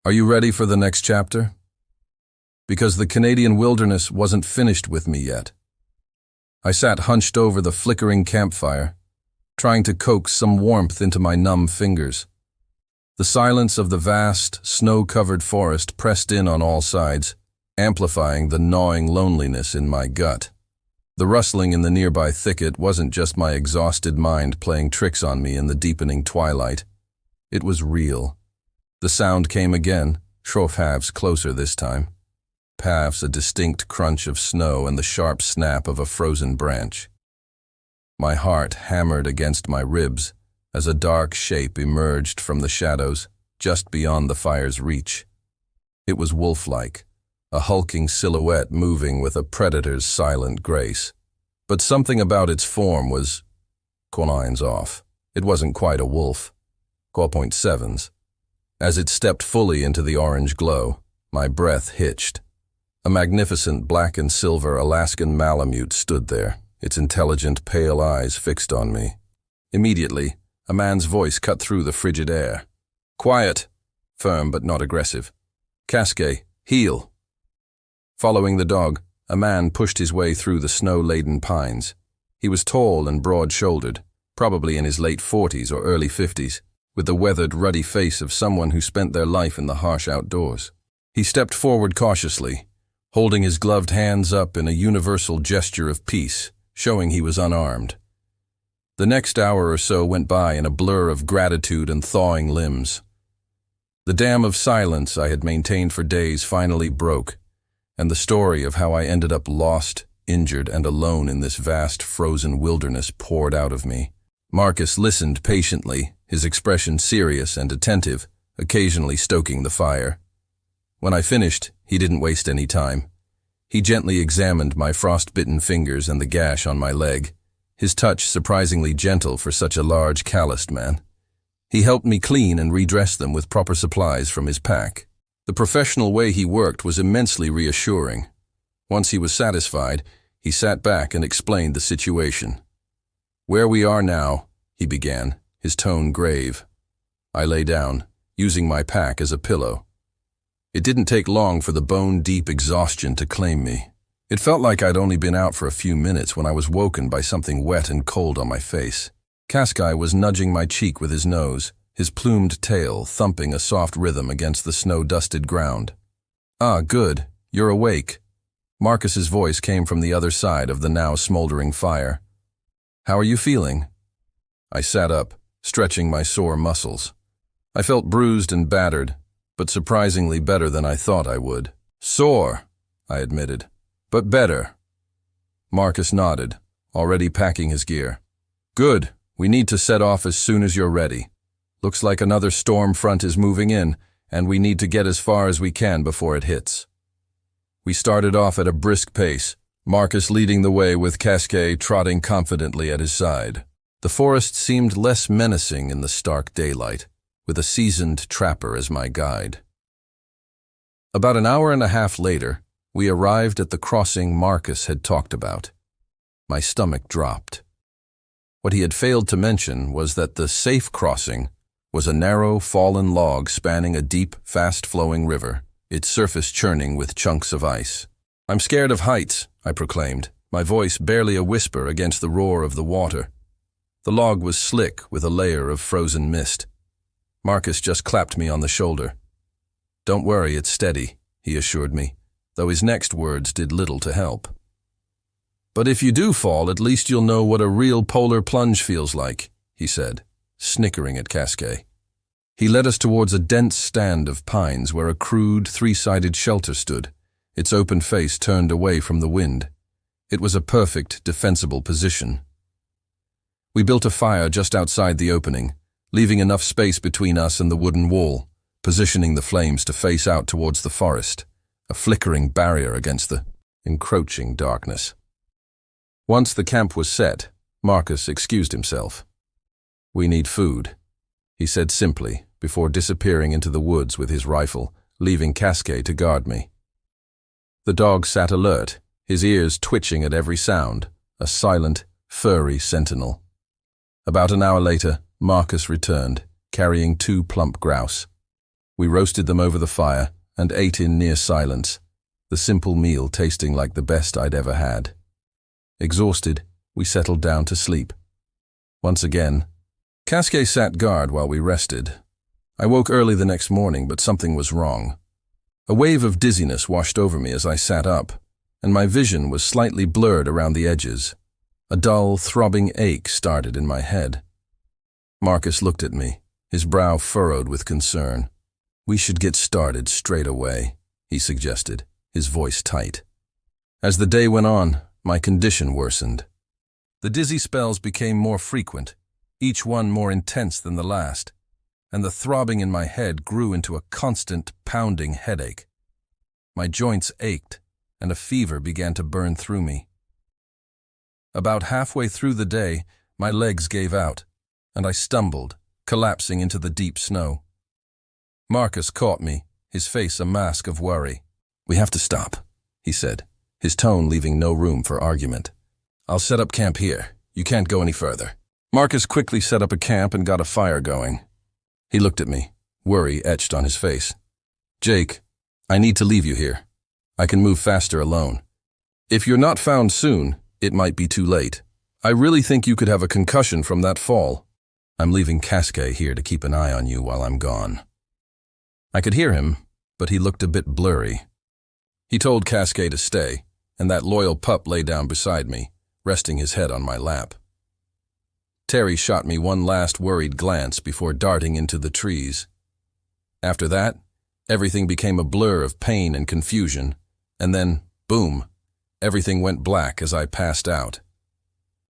Are you ready for the next chapter? Because the Canadian wilderness wasn't finished with me yet. I sat hunched over the flickering campfire, trying to coax some warmth into my numb fingers. The silence of the vast, snow-covered forest pressed in on all sides, amplifying the gnawing loneliness in my gut. The rustling in the nearby thicket wasn't just my exhausted mind playing tricks on me in the deepening twilight. It was real. The sound came again, halves closer this time. Halves a distinct crunch of snow and the sharp snap of a frozen branch. My heart hammered against my ribs as a dark shape emerged from the shadows just beyond the fire's reach. It was wolf-like, a hulking silhouette moving with a predator's silent grace. But something about its form was lines off. It wasn't quite a wolf. 7s. As it stepped fully into the orange glow, my breath hitched. A magnificent black and silver Alaskan Malamute stood there, its intelligent pale eyes fixed on me. Immediately, a man's voice cut through the frigid air. "Quiet," firm but not aggressive. "Casquet, heel." Following the dog, a man pushed his way through the snow-laden pines. He was tall and broad-shouldered, probably in his late 40s or early 50s, with the weathered, ruddy face of someone who spent their life in the harsh outdoors. He stepped forward cautiously, holding his gloved hands up in a universal gesture of peace, showing he was unarmed. The next hour or so went by in a blur of gratitude and thawing limbs. The dam of silence I had maintained for days finally broke, and the story of how I ended up lost, injured, and alone in this vast frozen wilderness poured out of me. Marcus listened patiently, his expression serious and attentive, occasionally stoking the fire. When I finished, he didn't waste any time. He gently examined my frost-bitten fingers and the gash on my leg, his touch surprisingly gentle for such a large, calloused man. He helped me clean and redress them with proper supplies from his pack. The professional way he worked was immensely reassuring. Once he was satisfied, he sat back and explained the situation. "Where we are now," he began, his tone grave. I lay down, using my pack as a pillow. It didn't take long for the bone-deep exhaustion to claim me. It felt like I'd only been out for a few minutes when I was woken by something wet and cold on my face. Casquet was nudging my cheek with his nose, his plumed tail thumping a soft rhythm against the snow-dusted ground. "Ah, good, you're awake." Marcus's voice came from the other side of the now smoldering fire. "How are you feeling?" I sat up, stretching my sore muscles. I felt bruised and battered, but surprisingly better than I thought I would. "Sore," I admitted, "but better." Marcus nodded, already packing his gear. "Good, we need to set off as soon as you're ready. Looks like another storm front is moving in, and we need to get as far as we can before it hits." We started off at a brisk pace, Marcus leading the way with Casquet trotting confidently at his side. The forest seemed less menacing in the stark daylight, with a seasoned trapper as my guide. About an hour and a half later, we arrived at the crossing Marcus had talked about. My stomach dropped. What he had failed to mention was that the safe crossing was a narrow, fallen log spanning a deep, fast-flowing river, its surface churning with chunks of ice. "I'm scared of heights," I proclaimed, my voice barely a whisper against the roar of the water. The log was slick with a layer of frozen mist. Marcus just clapped me on the shoulder. "Don't worry, it's steady," he assured me, though his next words did little to help. "But if you do fall, at least you'll know what a real polar plunge feels like," he said, snickering at Casquet. He led us towards a dense stand of pines where a crude, three-sided shelter stood, its open face turned away from the wind. It was a perfect, defensible position. We built a fire just outside the opening, leaving enough space between us and the wooden wall, positioning the flames to face out towards the forest, a flickering barrier against the encroaching darkness. Once the camp was set, Marcus excused himself. "We need food," he said simply, before disappearing into the woods with his rifle, leaving Casquet to guard me. The dog sat alert, his ears twitching at every sound, a silent, furry sentinel. About an hour later, Marcus returned, carrying 2 plump grouse. We roasted them over the fire and ate in near silence, the simple meal tasting like the best I'd ever had. Exhausted, we settled down to sleep. Once again, Casquet sat guard while we rested. I woke early the next morning, but something was wrong. A wave of dizziness washed over me as I sat up, and my vision was slightly blurred around the edges. A dull, throbbing ache started in my head. Marcus looked at me, his brow furrowed with concern. "We should get started straight away," he suggested, his voice tight. As the day went on, my condition worsened. The dizzy spells became more frequent, each one more intense than the last, and the throbbing in my head grew into a constant, pounding headache. My joints ached, and a fever began to burn through me. About halfway through the day, my legs gave out, and I stumbled, collapsing into the deep snow. Marcus caught me, his face a mask of worry. "We have to stop," he said, his tone leaving no room for argument. "I'll set up camp here. You can't go any further." Marcus quickly set up a camp and got a fire going. He looked at me, worry etched on his face. "Jake, I need to leave you here. I can move faster alone. If you're not found soon, it might be too late. I really think you could have a concussion from that fall. I'm leaving Casquet here to keep an eye on you while I'm gone." I could hear him, but he looked a bit blurry. He told Casquet to stay, and that loyal pup lay down beside me, resting his head on my lap. Terry shot me one last worried glance before darting into the trees. After that, everything became a blur of pain and confusion, and then, boom, everything went black as I passed out.